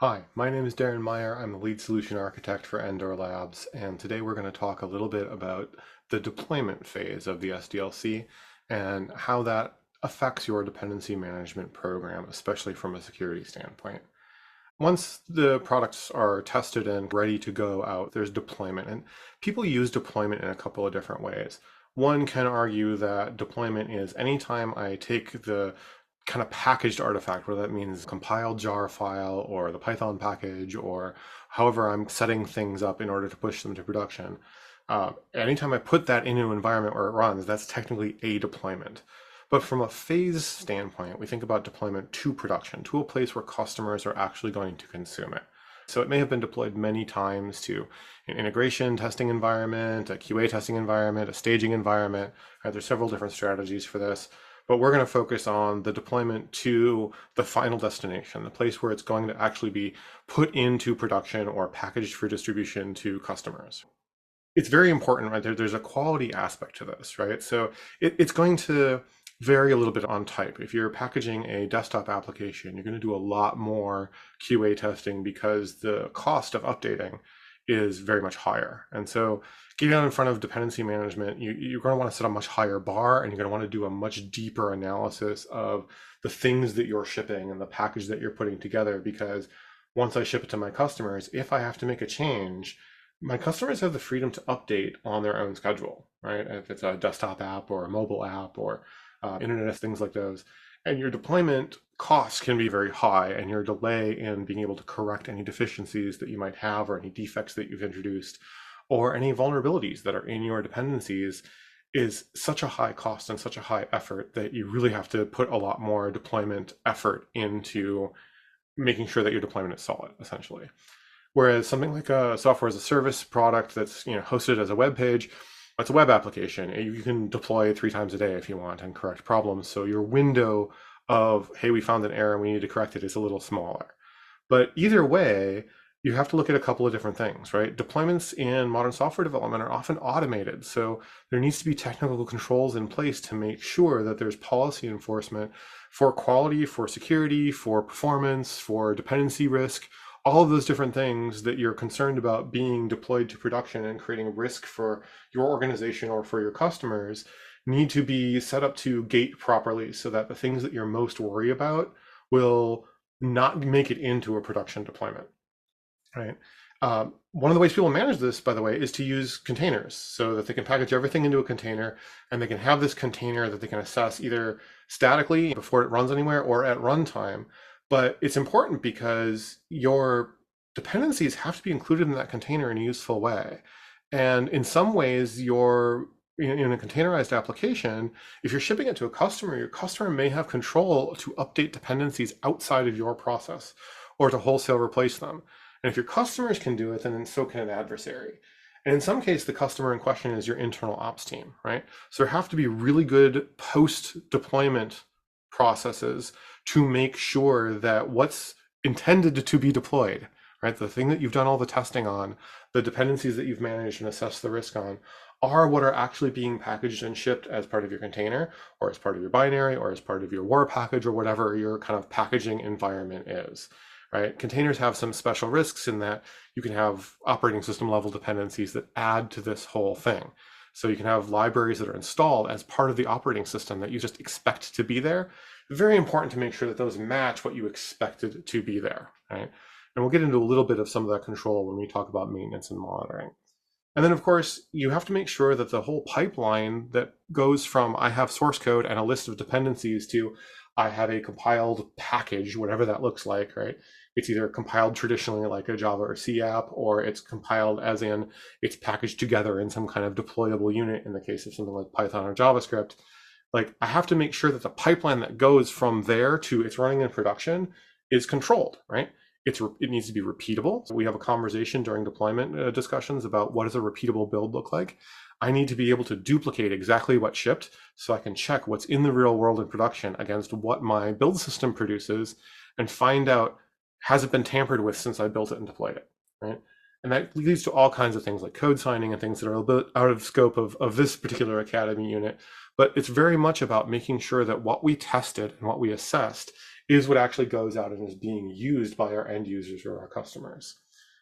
Hi, my name is Darren Meyer. I'm the lead solution architect for Endor Labs, and today we're going to talk a little bit about the deployment phase of the SDLC and how that affects your dependency management program, especially from a security standpoint. Once the products are tested and ready to go out, there's deployment, and people use deployment in a couple of different ways. One can argue that deployment is anytime I take the kind of packaged artifact, whether that means compiled jar file or the Python package or however I'm setting things up in order to push them to production. Anytime I put that into an environment where it runs, that's technically a deployment. But from a phase standpoint, we think about deployment to production, to a place where customers are actually going to consume it. So it may have been deployed many times to an integration testing environment, a QA testing environment, a staging environment. Right? There's several different strategies for this, but we're going to focus on the deployment to the final destination, the place where it's going to actually be put into production or packaged for distribution to customers. It's very important, right? There's a quality aspect to this, right? So it's going to vary a little bit on type. If you're packaging a desktop application, you're going to do a lot more QA testing because the cost of updating is very much higher. And so getting out in front of dependency management, you're going to want to set a much higher bar, and you're going to want to do a much deeper analysis of the things that you're shipping and the package that you're putting together. Because once I ship it to my customers, if I have to make a change, my customers have the freedom to update on their own schedule, right? If it's a desktop app or a mobile app or internet of things like those. And your deployment costs can be very high, and your delay in being able to correct any deficiencies that you might have or any defects that you've introduced or any vulnerabilities that are in your dependencies is such a high cost and such a high effort that you really have to put a lot more deployment effort into making sure that your deployment is solid, essentially. Whereas something like a software as a service product that's hosted as a web page, it's a web application. You can deploy 3 times a day if you want and correct problems. So your window of, hey, we found an error and we need to correct it is a little smaller. But either way, you have to look at a couple of different things, right? Deployments in modern software development are often automated. So there needs to be technical controls in place to make sure that there's policy enforcement for quality, for security, for performance, for dependency risk, all of those different things that you're concerned about being deployed to production and creating risk for your organization or for your customers need to be set up to gate properly so that the things that you're most worried about will not make it into a production deployment, right? One of the ways people manage this, by the way, is to use containers so that they can package everything into a container, and they can have this container that they can assess either statically before it runs anywhere or at runtime. But it's important because your dependencies have to be included in that container in a useful way. And in some ways, in a containerized application, if you're shipping it to a customer, your customer may have control to update dependencies outside of your process or to wholesale replace them. And if your customers can do it, then so can an adversary. And in some case, the customer in question is your internal ops team, right? So there have to be really good post-deployment processes to make sure that what's intended to be deployed, right? The thing that you've done all the testing on, the dependencies that you've managed and assessed the risk on, are what are actually being packaged and shipped as part of your container or as part of your binary or as part of your war package or whatever your kind of packaging environment is. Right? Containers have some special risks in that you can have operating system level dependencies that add to this whole thing. So you can have libraries that are installed as part of the operating system that you just expect to be there. Very important to make sure that those match what you expected to be there, right? And we'll get into a little bit of some of that control when we talk about maintenance and monitoring. And then, of course, you have to make sure that the whole pipeline that goes from I have source code and a list of dependencies to I have a compiled package, whatever that looks like, right? It's either compiled traditionally like a Java or C app, or it's compiled as in it's packaged together in some kind of deployable unit in the case of something like Python or JavaScript. Like, I have to make sure that the pipeline that goes from there to it's running in production is controlled, right? It needs to be repeatable. So we have a conversation during deployment discussions about what does a repeatable build look like. I need to be able to duplicate exactly what shipped so I can check what's in the real world in production against what my build system produces and find out, has it been tampered with since I built it and deployed it, right? And that leads to all kinds of things like code signing and things that are a bit out of scope of this particular Academy unit. But it's very much about making sure that what we tested and what we assessed is what actually goes out and is being used by our end users or our customers.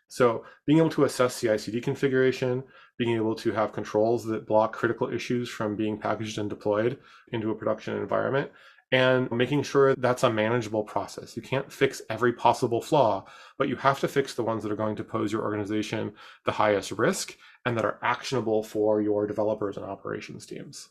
So being able to assess CI/CD configuration, being able to have controls that block critical issues from being packaged and deployed into a production environment, and making sure that's a manageable process. You can't fix every possible flaw, but you have to fix the ones that are going to pose your organization the highest risk and that are actionable for your developers and operations teams.